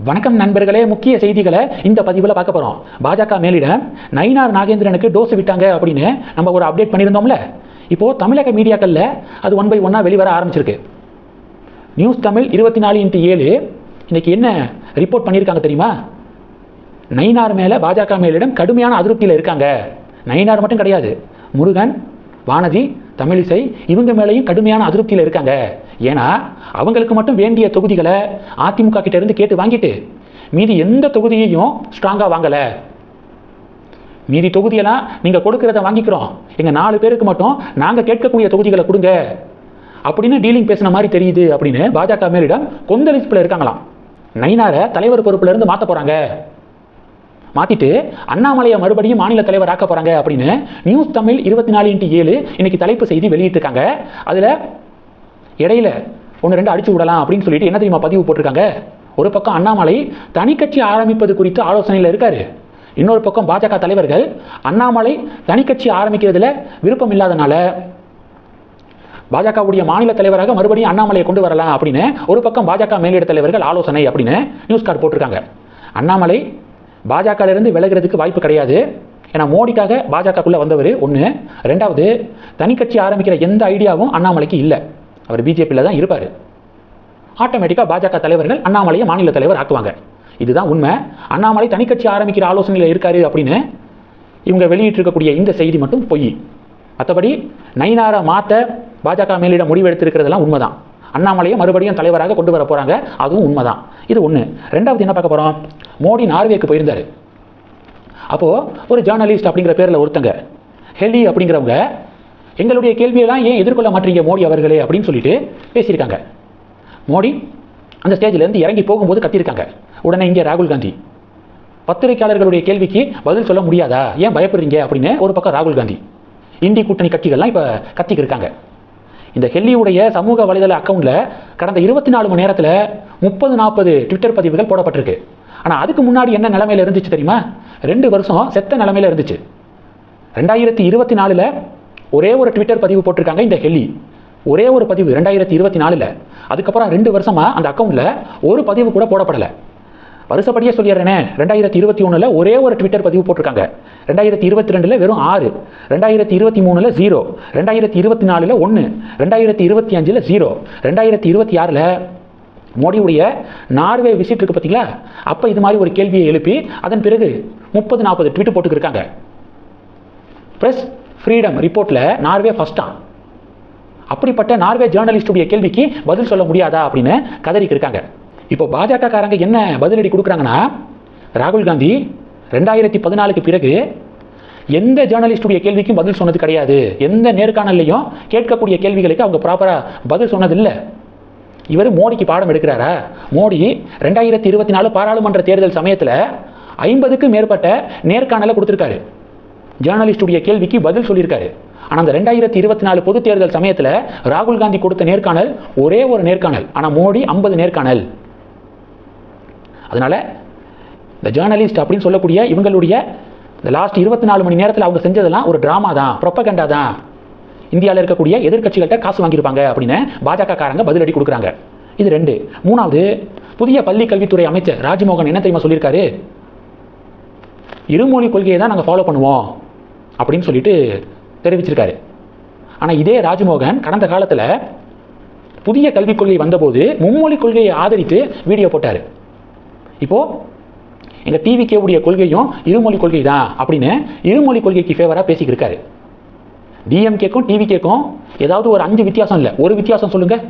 வணக்கம் நண்பர்களே, முக்கிய செய்திகளை இந்த பதிவில் பார்க்க போகிறோம். பாஜக மேலிடம் நயினார் நாகேந்திரனுக்கு டோஸ் விட்டாங்க அப்படின்னு நம்ம ஒரு அப்டேட் பண்ணியிருந்தோம்ல. இப்போது தமிழக மீடியாக்களில் அது 1 by 1 வெளிவர ஆரம்பிச்சிருக்கு. நியூஸ் தமிழ் 24x7 இன்னைக்கு என்ன ரிப்போர்ட் பண்ணியிருக்காங்க தெரியுமா? நயினார் மேலே பாஜக மேலிடம் கடுமையான அதிருப்தியில் இருக்காங்க. நயினார் மட்டும் கிடையாது, முருகன், வானதி, தமிழிசை இவங்க மேலேயும் கடுமையான அதிருப்தியில் இருக்காங்க. ஏன்னா அவங்களுக்கு மட்டும் வேண்டிய தொகுதிகளை அதிமுக கிட்ட இருந்து கேட்டு வாங்கிட்டு மீதி எந்த தொகுதியையும் ஸ்ட்ராங்காக வாங்கலை. மீதி தொகுதியெல்லாம் நீங்கள் கொடுக்கறத வாங்கிக்கிறோம், எங்கள் 4 பேருக்கு மட்டும் நாங்கள் கேட்கக்கூடிய தொகுதிகளை கொடுங்க அப்படின்னு டீலிங் பேசின மாதிரி தெரியுது அப்படின்னு பாஜக மேலிடம் கொந்தளிப்பில் இருக்காங்களாம். நயினாரை தலைவர் பொறுப்புல இருந்து மாற்ற போகிறாங்க, மாற்றிட்டு அண்ணாமலையை மறுபடியும் மாநில தலைவர் ஆக்க போகிறாங்க அப்படின்னு நியூஸ் தமிழ் 24x7 இன்னைக்கு தலைப்பு செய்தி வெளியிட்டிருக்காங்க. அதில் இடையில 1-2 அடிச்சு விடலாம் அப்படின்னு சொல்லிட்டு என்ன தெரியுமா பதிவு போட்டிருக்காங்க? ஒரு பக்கம் அண்ணாமலை தனி கட்சி ஆரம்பிப்பது குறித்து ஆலோசனையில் இருக்காரு, இன்னொரு பக்கம் பாஜக தலைவர்கள் அண்ணாமலை தனி கட்சி ஆரம்பிக்கிறதுல விருப்பம் இல்லாதனால பாஜகவுடைய மாநில தலைவராக மறுபடியும் அண்ணாமலையை கொண்டு வரலாம் அப்படின்னு ஒரு பக்கம் பாஜக மேலிட தலைவர்கள் ஆலோசனை அப்படின்னு நியூஸ் கார்டு போட்டிருக்காங்க. அண்ணாமலை பாஜகவிலிருந்து விலகிறதுக்கு வாய்ப்பு கிடையாது. ஏன்னா மோடிக்காக பாஜகக்குள்ளே வந்தவர் ஒன்று. ரெண்டாவது, தனி கட்சி ஆரம்பிக்கிற எந்த ஐடியாவும் அண்ணாமலைக்கு இல்லை, அவர் பிஜேபியில் தான் இருப்பார். ஆட்டோமேட்டிக்காக பாஜக தலைவர்கள் அண்ணாமலையை மாநில தலைவர் ஆக்குவாங்க. இதுதான் உண்மை. அண்ணாமலை தனி கட்சி ஆரம்பிக்கிற ஆலோசனையில் இருக்காரு அப்படின்னு இவங்க வெளியிட்டிருக்கக்கூடிய இந்த செய்தி மட்டும் பொய். மற்றபடி நயினாரை மாற்ற பாஜக மேலிட முடிவு எடுத்திருக்கிறதெல்லாம் உண்மைதான். அண்ணாமலையை மறுபடியும் தலைவராக கொண்டு வர போகிறாங்க, அதுவும் உண்மைதான். இது ஒன்று. ரெண்டாவது என்ன பார்க்க போகிறோம்? மோடி நார்வேக்கு போயிருந்தார். அப்போது ஒரு ஜேர்னலிஸ்ட் அப்படிங்கிற பேரில் ஒருத்தங்க, ஹெலி அப்படிங்கிறவங்க, எங்களுடைய கேள்வியெல்லாம் ஏன் எதிர்கொள்ள மாட்டீங்க மோடி அவர்களே அப்படின்னு சொல்லிட்டு பேசியிருக்காங்க. மோடி அந்த ஸ்டேஜிலேருந்து இறங்கி போகும்போது கத்தியிருக்காங்க. உடனே இங்கே ராகுல் காந்தி, பத்திரிகையாளர்களுடைய கேள்விக்கு பதில் சொல்ல முடியாதா, ஏன் பயப்படுறீங்க அப்படின்னு ஒரு பக்கம் ராகுல் காந்தி, இந்தி கூட்டணி கட்சிகள்லாம் இப்போ கத்திக்கிருக்காங்க. இந்த ஹெல்லியுடைய சமூக வலைதள அக்கௌண்ட்டில் கடந்த 24 மணி நேரத்தில் 30-40 ட்விட்டர் பதிவுகள் போடப்பட்டிருக்கு. ஆனால் அதுக்கு முன்னாடி என்ன நிலைமையில் இருந்துச்சு தெரியுமா? 2 வருஷம் செத்த நிலைமையில் இருந்துச்சு. 2024 ஒரே ஒரு ட்விட்டர் பதிவு போட்டிருக்காங்க இந்த ஹெல்லி, ஒரே ஒரு பதிவு 2024. அதுக்கப்புறம் 2 வருஷமாக அந்த அக்கௌண்ட்டில் ஒரு பதிவு கூட போடப்படலை. வருஷப்படியே சொல்லிடுறேனே, 2021 ஒரே ஒரு ட்விட்டர் பதிவு போட்டிருக்காங்க, 2022 வெறும் 6, 2023 0, 2024 1, 2025 0, 2026 மோடியுடைய நார்வே விசிட் இருக்கு பார்த்தீங்களா, அப்போ இது மாதிரி ஒரு கேள்வியை எழுப்பி அதன் பிறகு 30-40 ட்வீட் போட்டுக்கிருக்காங்க. ப்ரெஸ் ஃப்ரீடம் ரிப்போர்ட்டில் நார்வே ஃபர்ஸ்டாக. அப்படிப்பட்ட நார்வே ஜேர்னலிஸ்டுடைய கேள்விக்கு பதில் சொல்ல முடியாதா அப்படின்னு கதறிக்கிருக்காங்க. இப்போ பாஜக காரங்க என்ன பதிலடி கொடுக்குறாங்கன்னா, ராகுல் காந்தி 2014க்கு பிறகு எந்த ஜேர்னலிஸ்டுடைய கேள்விக்கும் பதில் சொன்னது கிடையாது, எந்த நேர்காணல்லையும் கேட்கக்கூடிய கேள்விகளுக்கு அவங்க ப்ராப்பராக பதில் சொன்னதில்லை. இவர் மோடிக்கு பாடம் எடுக்கிறாரா? மோடி 2024 பாராளுமன்ற தேர்தல் சமயத்தில் 50க்கும் மேற்பட்ட நேர்காணலை கொடுத்துருக்காரு, ஜேர்னலிஸ்டுடைய கேள்விக்கு பதில் சொல்லியிருக்காரு. ஆனால் அந்த 2024 பொது தேர்தல் சமயத்தில் ராகுல் காந்தி கொடுத்த நேர்காணல் ஒரே ஒரு நேர்காணல், ஆனால் மோடி 50 நேர்காணல். அதனால் இந்த ஜேர்னலிஸ்ட் அப்படின்னு சொல்லக்கூடிய இவங்களுடைய இந்த லாஸ்ட் 24 மணி நேரத்தில் அவங்க செஞ்சதெல்லாம் ஒரு ட்ராமா தான், ப்ரொபகண்டா தான். இந்தியாவில் இருக்கக்கூடிய எதிர்கட்சிகள்கிட்ட காசு வாங்கியிருப்பாங்க அப்படின்னு பாஜக காரங்க பதிலடி கொடுக்குறாங்க. இது 2. மூணாவது, புதிய பள்ளி கல்வித்துறை அமைச்சர் ராஜ்மோகன் என்ன தெரியுமா சொல்லியிருக்காரு? இருமொழி கொள்கையை தான் நாங்கள் ஃபாலோ பண்ணுவோம் அப்படின்னு சொல்லிட்டு தெரிவிச்சிருக்காரு. ஆனால் இதே ராஜ்மோகன் கடந்த காலத்தில் புதிய கல்விக் கொள்கை வந்தபோது மும்மொழி கொள்கையை ஆதரித்து வீடியோ போட்டார். இப்போது எங்கள் டிவிகேவுடைய கொள்கையும் இருமொழி கொள்கை தான் அப்படின்னு இருமொழி கொள்கைக்கு ஃபேவராக பேசிக்கிருக்காரு. டிஎம்கேக்கும் டிவிகேக்கும் ஏதாவது ஒரு 5 வித்தியாசம் இல்லை, ஒரு வித்தியாசம் சொல்லுங்கள்.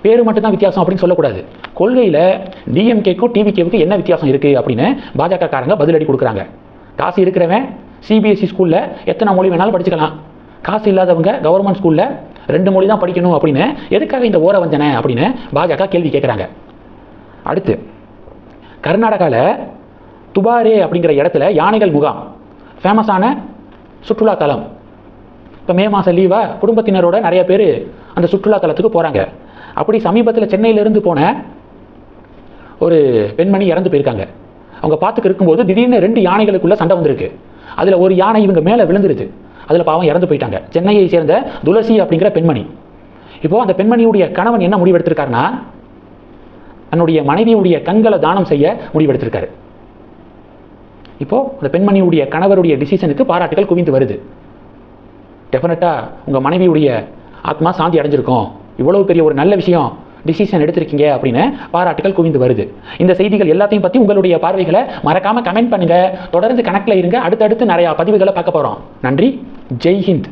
பேரு மட்டும்தான் வித்தியாசம் அப்படின்னு சொல்லக்கூடாது. கொள்கையில் டிஎம்கேக்கும் டிவிகேவுக்கு என்ன வித்தியாசம் இருக்குது அப்படின்னு பாஜக காரங்க பதிலடி கொடுக்குறாங்க. காசு இருக்கிறவன் சிபிஎஸ்சி ஸ்கூலில் எத்தனை மொழி வேணாலும் படிச்சுக்கலாம், காசு இல்லாதவங்க கவர்மெண்ட் ஸ்கூலில் 2 மொழி தான் படிக்கணும் அப்படின்னு எதுக்காக இந்த ஓர வஞ்சனை அப்படின்னு பாஜக கேள்வி கேட்குறாங்க. அடுத்து, கர்நாடகாவில் துபாரே அப்படிங்கிற இடத்துல யானைகள் முகாம், ஃபேமஸான சுற்றுலா தலம். இப்போ மே மாதம் லீவா குடும்பத்தினரோட நிறைய பேர் அந்த சுற்றுலா தலத்துக்கு போகிறாங்க. அப்படி சமீபத்தில் சென்னையிலேருந்து போன ஒரு பெண்மணி இறந்து போயிருக்காங்க. அவங்க பார்த்துக்கு இருக்கும்போது திடீர்னு 2 யானைகளுக்குள்ள சண்டை வந்திருக்கு. அதில் ஒரு யானை இவங்க மேலே விழுந்துருது, அதில் பாவம் இறந்து போயிட்டாங்க. சென்னையை சேர்ந்த துளசி அப்படிங்கிற பெண்மணி. இப்போது அந்த பெண்மணியுடைய கணவன் என்ன முடிவெடுத்திருக்காருன்னா, தன்னுடைய மனைவியுடைய கண்களை தானம் செய்ய முடிவெடுத்திருக்காரு. இப்போ அந்த பெண்மணியுடைய கணவருடைய டிசிஷனுக்கு பாராட்டுகள் குவிந்து வருது. டெஃபினட்டா உங்க மனைவியுடைய ஆத்மா சாந்தி அடைஞ்சிருக்கும், இவ்வளவு பெரிய ஒரு நல்ல விஷயம் டிசிஷன் எடுத்திருக்கீங்க அப்படின்னு பாராட்டுகள் குவிந்து வருது. இந்த செய்திகள் எல்லாத்தையும் பற்றி உங்களுடைய பார்வைகளை மறக்காம கமெண்ட் பண்ணுங்க. தொடர்ந்து கணக்கில் இருங்க. அடுத்தடுத்து நிறைய பதிவுகளை பார்க்க போறோம். நன்றி. ஜெய் ஹிந்த்.